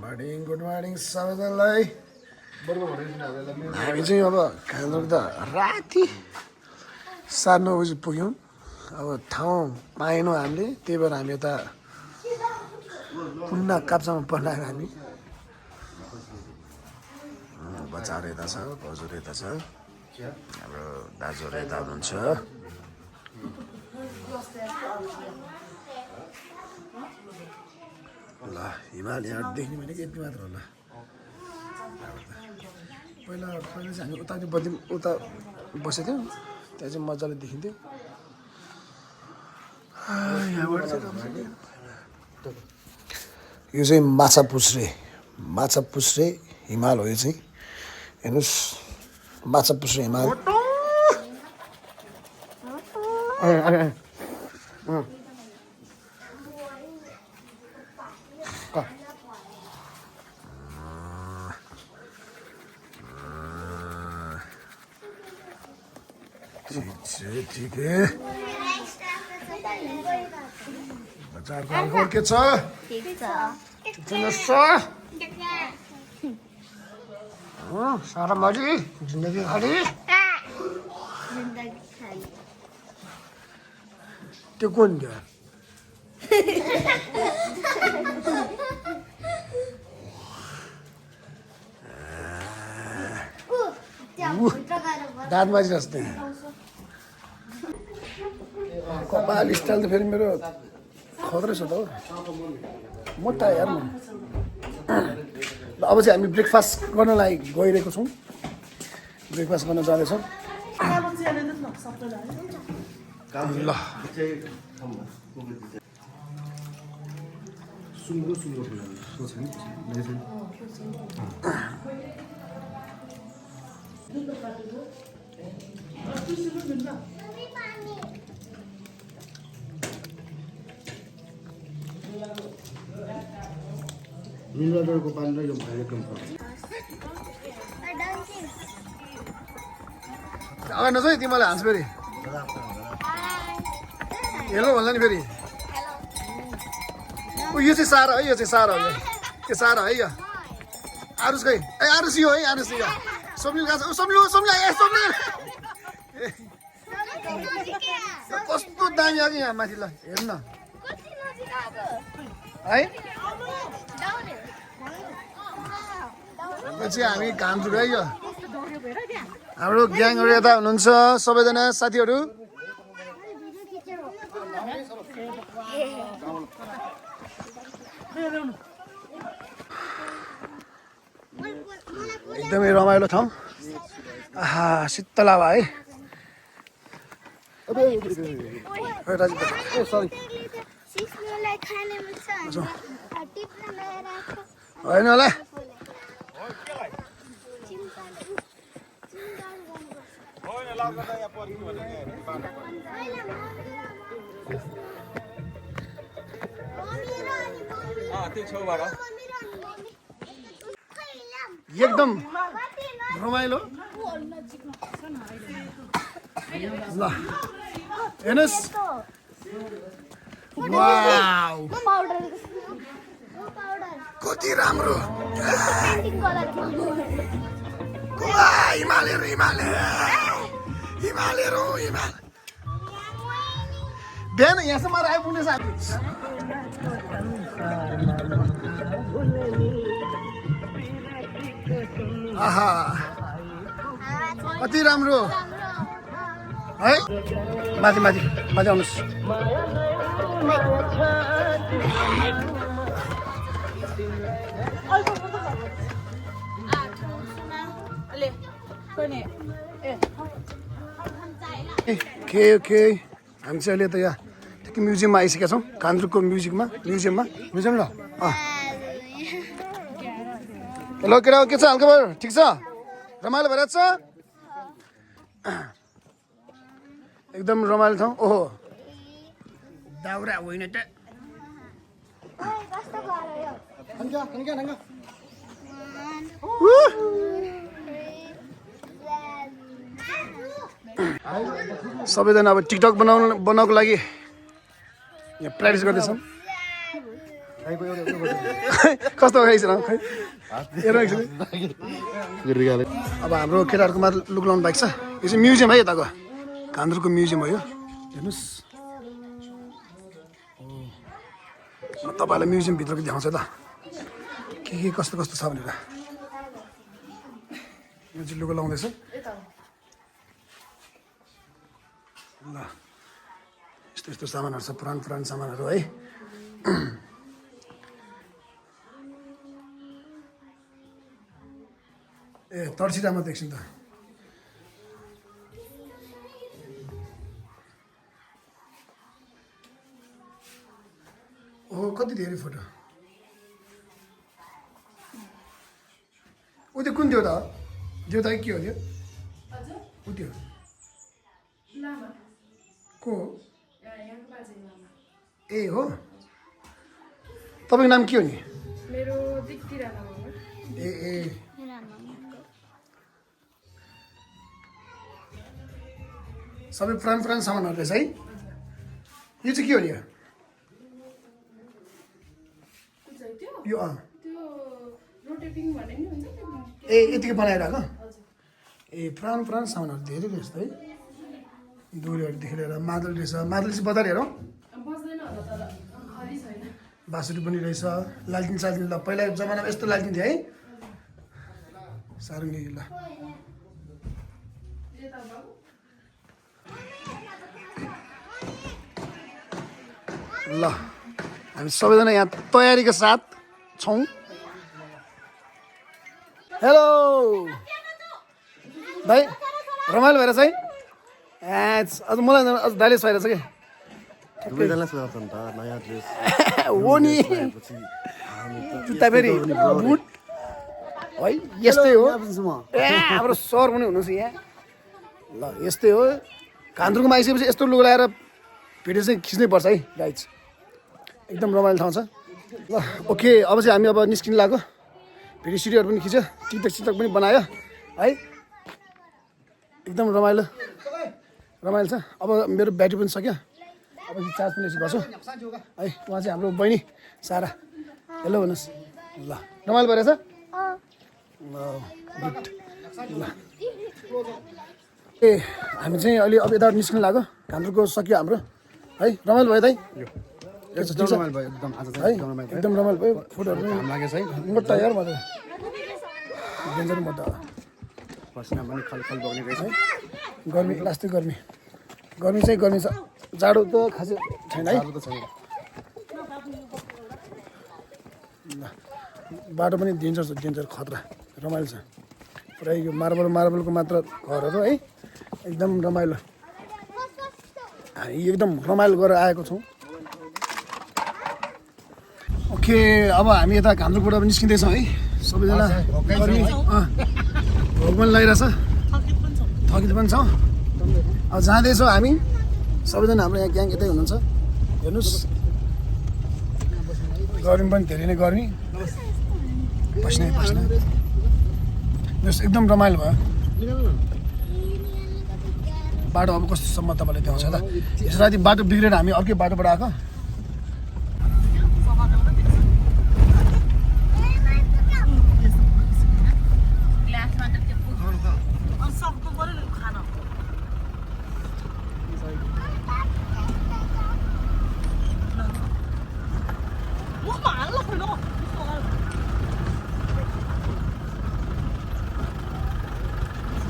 Good morning सबैजनालाई। हामी चाहिँ अब खानु त राति 9:30 बजी पुग्यौँ। अब ठाउँ पाएनौँ हामीले, त्यही भएर हामी यता पुन्ना काप्चामा पठाएर हामी बच्चाहरू यता छ, बजुहरू यता छ, हाम्रो दाजुहरू यता हुनुहुन्छ। ल हिमाल यहाँ देख्ने भनेको यति मात्र होला। पहिला चाहिँ हामी उता उता बसेको थियौँ, त्यहाँ चाहिँ मजाले देखिन्थ्यो। यहाँबाट चाहिँ यो चाहिँ माछा पुछ्रे हिमाल हो। यो चाहिँ हेर्नुहोस्, माछा पुछ्रे हिमाल। ठीक है। बच्चाहरूको हालखबर के छ? सारा मजी जिन्दगी खाली त्यो कुन थियो? दाँत माझी जस्तै कपाल स्टाइल त फेरि मेरो खतरै छ त हो, मोटा यार। अब चाहिँ हामी ब्रेकफास्ट गर्नलाई गइरहेको छौँ, ब्रेकफास्ट गर्न जाँदैछौँ। ल मिनरलको पानी र यो भाइलेटको अगाडि नछ है, तिमीलाई हान्छ फेरि। हेलो भन्छ नि फेरि। यो चाहिँ सारा है, यो चाहिँ सारा हो। यो सारा है। यो आरुस खै? ए आरुस यो है, आरुस यो। सोम्लिल गएको छ। सोम्लिल ए सोम्लिल कस्तो दामी आएको यहाँ माथि। ल हेर्नु है। पछि हामी घाम जुगाइयो। हाम्रो ग्याङहरू यता हुनुहुन्छ, सबैजना साथीहरू। एकदमै रमाइलो ठाउँ। आहा शीतल हावा है। होइन होला। एकदम रमाइलो। ल हेर्नुहोस्, वाउ कति राम्रो। हिमालहरू बिहान यहाँसम्म आइपुग्ने साथी। आहा कति राम्रो है। माथि आउनुहोस्। के हामी चाहिँ अहिले त यहाँ ठिकै म्युजियममा आइसकेका छौँ। कान्द्रुकको म्युजियममा ल। हेलो केटा, के छ हालखबर? ठिक छ? रमाइलो भइरहेको छ? एकदम रमाइलो ठाउँ। ओहो दाउरा होइन त। सबैजना अब टिकटक बनाउनको लागि यहाँ प्र्याक्टिस गर्दैछौँ। खाइको एउटा कस्तो खाइछ र खै हेर्नु एकछिन गरिगाले अब हाम्रो केटाहरूको मात्र लुक लाउनु बाइक छ यो चाहिँ म्युजियम है यताको कान्द्रुको म्युजियम हो यो हेर्नुहोस् म तपाईँहरूलाई म्युजियमभित्रको देखाउँछ त के कस्तो कस्तो छ भनेर यो चाहिँ लुगा लाउँदैछ ल यस्तो यस्तो सामानहरू छ पुरानो सामानहरू है ए तर्सिरामा देख्छु त ओ कति धेरै फोटो ऊ त्यो कुन थियो त देउता के हो त्यो ऊ त्यो को ए हो तपाईँको नाम के हो नि मेरो दिक्ती राणा मगर ए सबै पुरानो सामानहरू रहेछ है यो चाहिँ के हो नि यो त्यो रोटेटिङ भन्ने नि हुन्छ ए यतिकै बनाइरहेको ए पुरानो सामानहरू धेरै रहेछ है डोरीहरूदेखि लिएर मादल रहेछ मादल चाहिँ बजार हेरौँ बस्दैन होला तर खरी छैन बाँसुरी पनि रहेछ लालटिन सालटिन ल पहिला जमानामा यस्तो लालटिन थियो है सारुङ्गी ल ल हामी सबैजना यहाँ तयारीको साथ छौँ हेलो भाइ रमाइलो भएर चाहिँ अझ मलाई अझ डाइलेस भइरहेछ कि सबैजनालाई स्वागत छ नि त नयाँ ड्रेस हो नि जुत्ता फेरि बुट है यस्तै हो ए हाम्रो सर पनि हुनुहुन्छ यहाँ ल यस्तै हो कान्द्रुकमा आइसकेपछि यस्तो लुगा लगाएर भिडियो चाहिँ खिच्नै पर्छ है गाइज एकदम रमाइलो ठाउँ छ ल ओके अब चाहिँ हामी अब निस्किनु लाग्यो भिडियो सिडियोहरू पनि खिच्यो टिकटक पनि बनायो है एकदम रमाइलो छ अब मेरो ब्याट्री पनि सक्यो अब चार्ज पनि यसो गर्छु है उहाँ चाहिँ हाम्रो बहिनी सारा हेलो भन्नुहोस् ल रमाइलो भइरहेछ ल गुड ल ए हामी चाहिँ अहिले अब यता निस्किनु लाग्यो कान्द्रुकको सक्यो हाम्रो है रमाइलो भयो दाइ एकदम रमाइलो भयो एकदम आज है चाहिँ एकदम रमाइलो भयो एकदम रमाइलो भयो फोटोहरू पनि लागेको छ है मोटा यार म त डेन्जर मोटा पसिना पनि खलखल बग्ने रहेछ है गर्मी लास्टै गर्मी चाहिँ गर्मी छ जाडो त खासै छैन है जाडो त छैन ल बाटो पनि डेन्जर खतरा रमाइलो छ पुरै यो मार्बलको मात्र घरहरू है एकदम रमाइलो हामी एकदम रमाइलो गरेर आएको छौँ ओके अब हामी यता कान्द्रुकबाट पनि निस्किँदैछौँ है सबैजना गर्मी भोक पनि लागिरहेछ थकित पनि छौँ अब जाँदैछौँ हामी सबैजना हाम्रो यहाँ ग्याङ यतै हुनुहुन्छ हेर्नुहोस् गर्मी पनि धेरै नै गर्मी पस्ने जस एकदम रमाइलो भयो बाटो अब कस्तोसम्म तपाईँले देखाउँछ त यसो राति बाटो बिग्रेर हामी अर्कै बाटोबाट आएको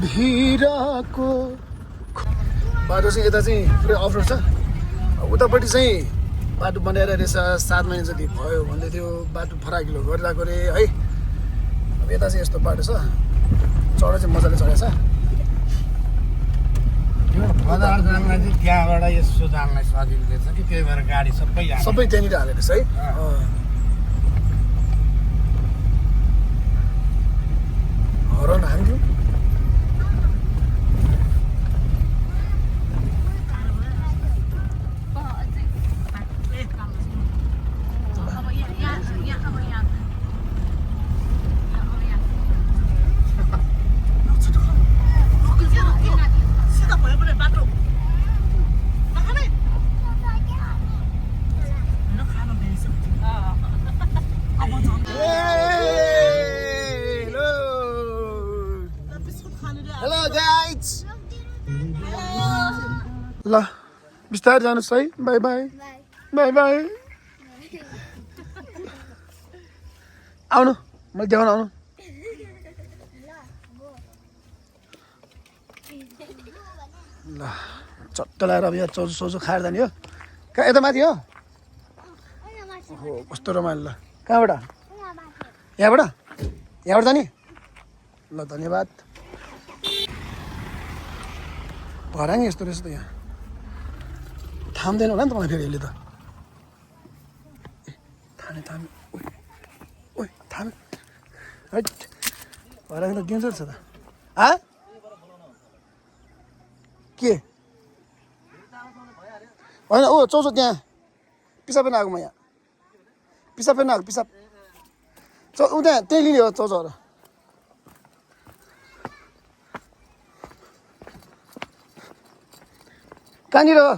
भिरको बाटो चाहिँ यता चाहिँ पुरै अफ रोड छ उतापट्टि चाहिँ बाटो बनाएर रहेछ 7 महिना जति भयो भन्दै थियो बाटो फराकिलो गरिरहेको अरे है अब यता चाहिँ यस्तो बाटो छ चढा चाहिँ मजाले चढेको छ बजार जानलाई चाहिँ त्यहाँबाट यसो जानलाई सजिलो रहेछ कि त्यही भएर गाडी सबै त्यहाँनिर हालेको छ है हरन हान्थ्यो ल बिस्तारै जानुहोस् है बाई बाई बाई बाई आउनु मैले देखाउनु आउनु ल चट्ट लगाएर अब यहाँ चौचो सौचो खाएर जाने हो कहाँ यता माथि हो ओहो कस्तो रमाइलो ल कहाँबाट यहाँबाट यहाँबाट जाने ल धन्यवाद भराङ यस्तो रहेछ त यहाँ थाम्दैन होला नि त मलाई फेरि यसले त थामे थामे ओइ थामे हैट भराङ त डेन्जर छ त के होइन ओ चौचो त्यहाँ पिसाब पनि आएको म यहाँ पिसाब पनि आएको पिसाब ऊ त्यहाँ त्यही लिने हो चौचोहरू कहाँनिर हो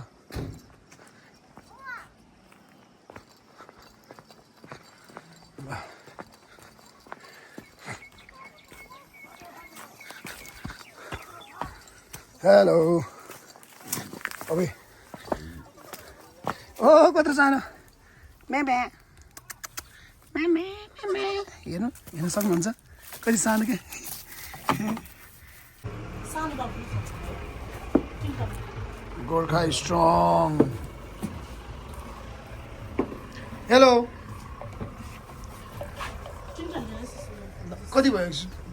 हेलो अबे ओ कत्रो सानो म्याम्या म्याम्या म्याम्या हेर्नु हेर्न सक्नुहुन्छ कति सानो क्या गोर्खा स्ट्रङ हेलो कति भयो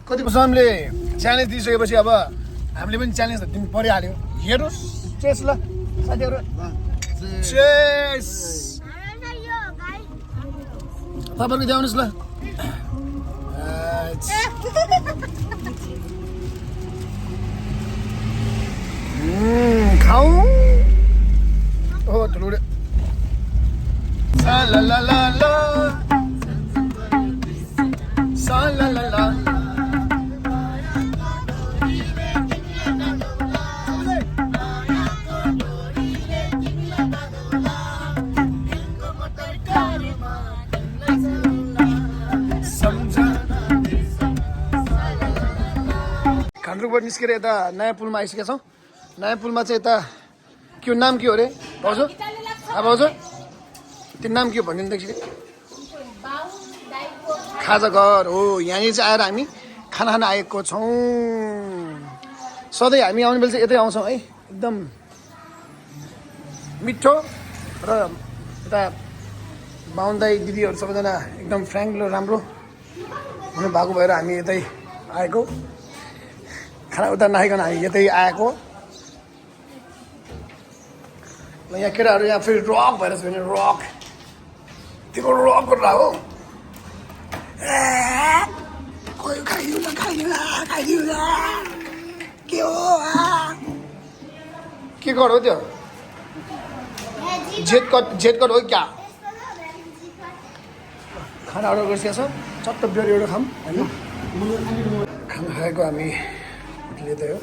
कति हामीले च्यालेन्ज दिइसकेपछि अब हामीले पनि च्यालेन्ज दिनु परिहाल्यो हेर्नुहोस् चेस ल साथीहरू चेस तपाईँहरूको देखाउनुहोस् ल खाऊ ओ ठुलो सा ला ला ला ला सा ला ला ला खान्द्रुकबाट निस्केर यता नयाँ पुलमा आइसकेका छौँ नयाँ पुलमा चाहिँ यता के हो नाम के हो अरे भाउजू भाउजू त्यो नाम के हो भनिदिनु त खाजा घर हो यहाँनिर चाहिँ आएर हामी खाना खान आएको छौँ सधैँ हामी आउने बेला चाहिँ यतै आउँछौँ है एकदम मिठो र यता बाहुन दाइ दिदीहरू सबैजना एकदम फ्रेङ्कली राम्रो हुनु भएको भएर हामी यतै आएको खाना उता नखाइकन हामी यतै आएको यहाँ केटाहरू यहाँ फेरि रक भएर छ भने रक तिम्रो रक गरेर हो खाइदिउ न खाइदिउ न के हो के कर हो त्यो जेट कट हो क्या खाना अर्डर गरिसकेको छ चट्ट बियर एउटा खाऊँ होइन खाना खाएको हामी लिँदै हो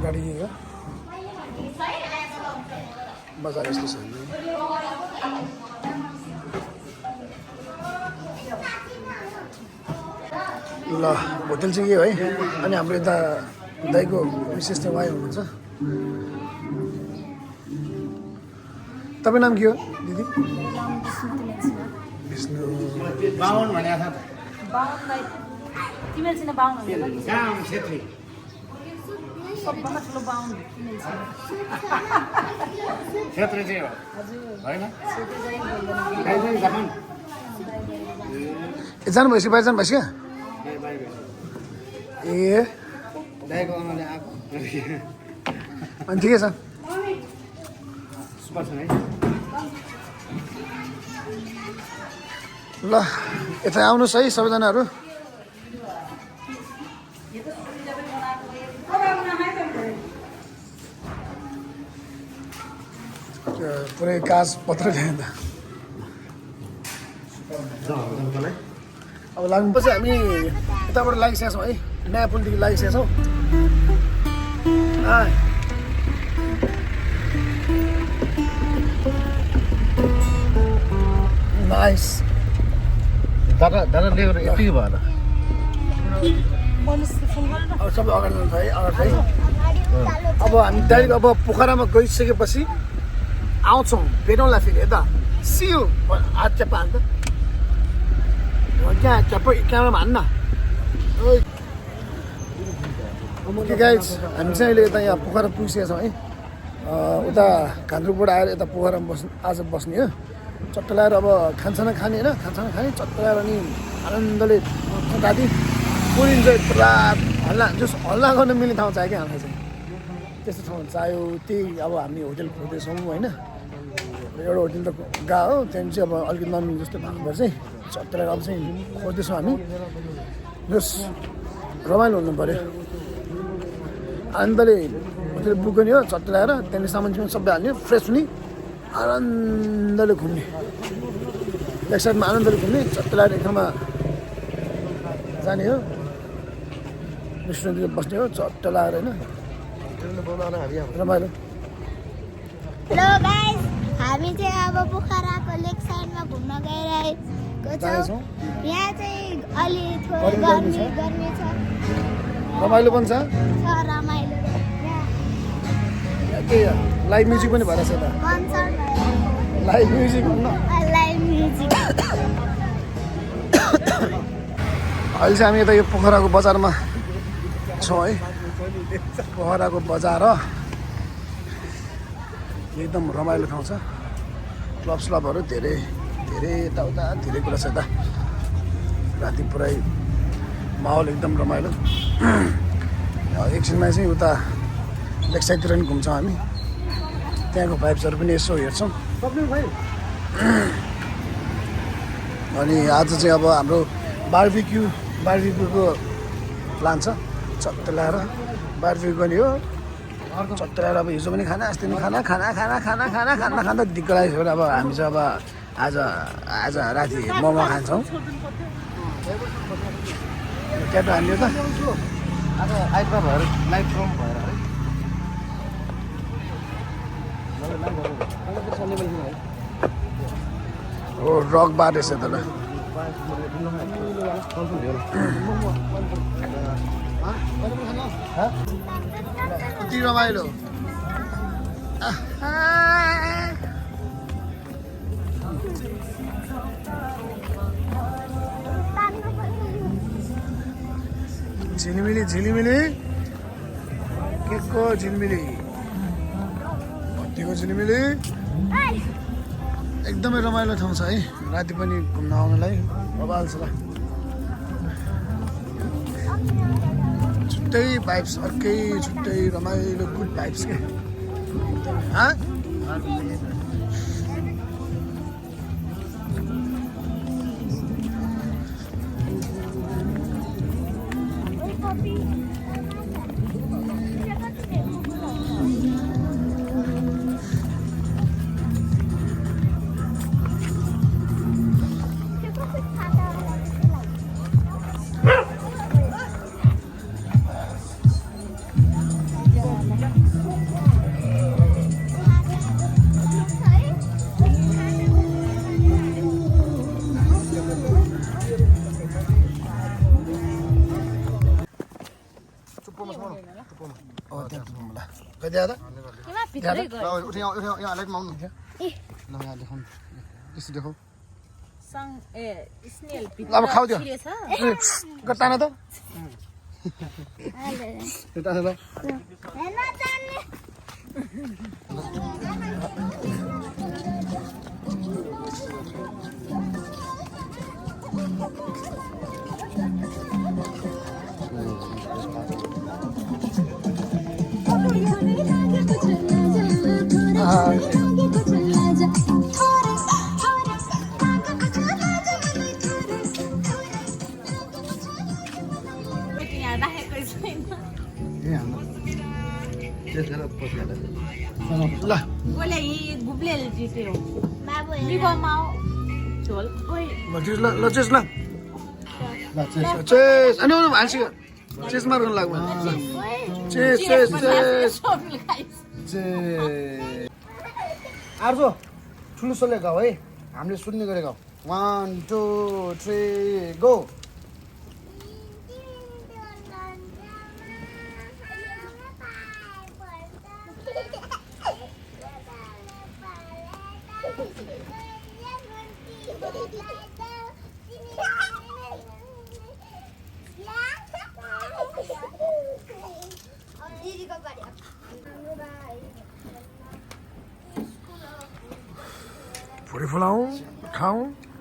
गाडी हो बजार यस्तो छ ल होटल चाहिँ के हो है अनि हाम्रो यता दाइको विशेष चाहिँ उहाँ हुनुहुन्छ तपाईँ नाम के हो दिदी विष्णु बाहुन भनेको छ तिमीहरू चाहिँ बाहुन कहाँ छेत्री सबभन्दा ठुलो बाहुन छेत्री चाहिँ हो होइन जानु भएपछि बाहिर जानु भएछ क्या ए दाइको आमाले आएको अनि ठिकै छ सुपर छ है ल यता आउनुहोस् है सबैजनाहरू पुरै काज पत्र ल्याएन अब लाग्नुपर्छ हामी यताबाट लागिसकेका छौँ है नयाँ पुलदेखि लागिसकेका छौँ नाइस दादा दादा लिएर यति भएन अब सबै अगाडि जान्छ है अगाडि है अब हामी डाइरेक्ट अब पोखरामा गइसकेपछि आउँछौँ भेटौँला फेरि यता सियु हात च्याप्पा हान्छ त्यहाँ च्याप्प क्यामेरामा हान्न ओके गाइज हामी चाहिँ अहिले यता यहाँ पोखरा पुगिसकेका छौँ है उता घान्द्रुकबाट आएर यता पोखरामा आज बस्ने हो चट्ट लगाएर अब खानसाना खाने होइन खानसाना खाने चट्ट लगाएर अनि आनन्दले राति फुल इन्जोय पुरा हल्ला जस हल्ला गर्न मिल्ने ठाउँ चाहियो क्या हामीलाई चाहिँ त्यस्तो ठाउँ चाहियो त्यही अब हामी होटेल खोज्दैछौँ होइन एउटा होटेल त गएको हो त्यहाँदेखि चाहिँ अब अलिकति नमिल्ने जस्तो भएको भएर चाहिँ चट्ट लगाएर अब चाहिँ खोज्दैछौँ हामी जस रमाइलो हुनु पऱ्यो आनन्दले होटेल बुक गर्ने हो चट्ट लगाएर त्यहाँदेखि सामान सबै हाल्ने फ्रेस हुने आनन्दले घुम्ने ब्याक साइडमा आनन्दले घुम्ने चट्ट लगाएर एक ठाउँमा जाने हो रेस्टुरेन्टतिर बस्ने हो चट्ट लगाएर होइन रमाइलो हेलो गाइस हामी चाहिँ अब पोखराको लेक साइडमा घुम्न गइरहेको छौँ यहाँ चाहिँ अलि थोरै गर्मी छ रमाइलो पनि छ रमाइलो के लाइभ म्युजिक पनि भइरहेछ त कन्सर्ट लाइभ म्युजिक भन्न लाइभ म्युजिक अहिले चाहिँ हामी यता यो पोखराको बजारमा छौँ है पोखराको बजार एकदम रमाइलो ठाउँ छ क्लब स्लबहरू धेरै धेरै यताउता धेरै कुरा छ यता राति पुरै माहौल एकदम रमाइलो एकछिनमा चाहिँ उता लेक साइडतिर पनि घुम्छौँ हामी त्यहाँको भाइब्सहरू पनि यसो हेर्छौँ अनि आज चाहिँ अब हाम्रो बार्बिक्यूको प्लान छ चट्ट लगाएर बार्बिक्यू गर्ने हो चट्ट लगाएर अब हिजो पनि खाना अस्ति पनि खाना खाँदा दिक्क लाग्यो अब हामी चाहिँ अब आज राति मोमो खान्छौँ ट्याटो हान्यो त आज आइतबार भएर लाइभ फ्रम भएर है हो रक बार रहेछ त ल कति रमाइलो झिलिमिली झिलिमिली के को झिलिमिली भत्तीको झिलिमिली एकदमै रमाइलो ठाउँ छ है राति पनि घुम्न आउनलाई बबाल छ छुट्टै भाइब्स अर्कै छुट्टै रमाइलो गुड भाइब्स के कति आधा यहाँ लाइटमा आउनु थियो ल यहाँ देखाउनु त्यस्तो देखाउ अब खाऊ त्यो तान त तान त ल बोले ये गुबले जीते हो बाबु लिगो माओ चोल ओए ल चेस ल चेस अनि हाल्छ चेस मार्न लाग्यो चेस चेस चेस चेस आर्जो ठुलो सोले गाउँ है हामीले सुन्ने गरेको 1 2 3 go फुडी फुलाउँ खाउँ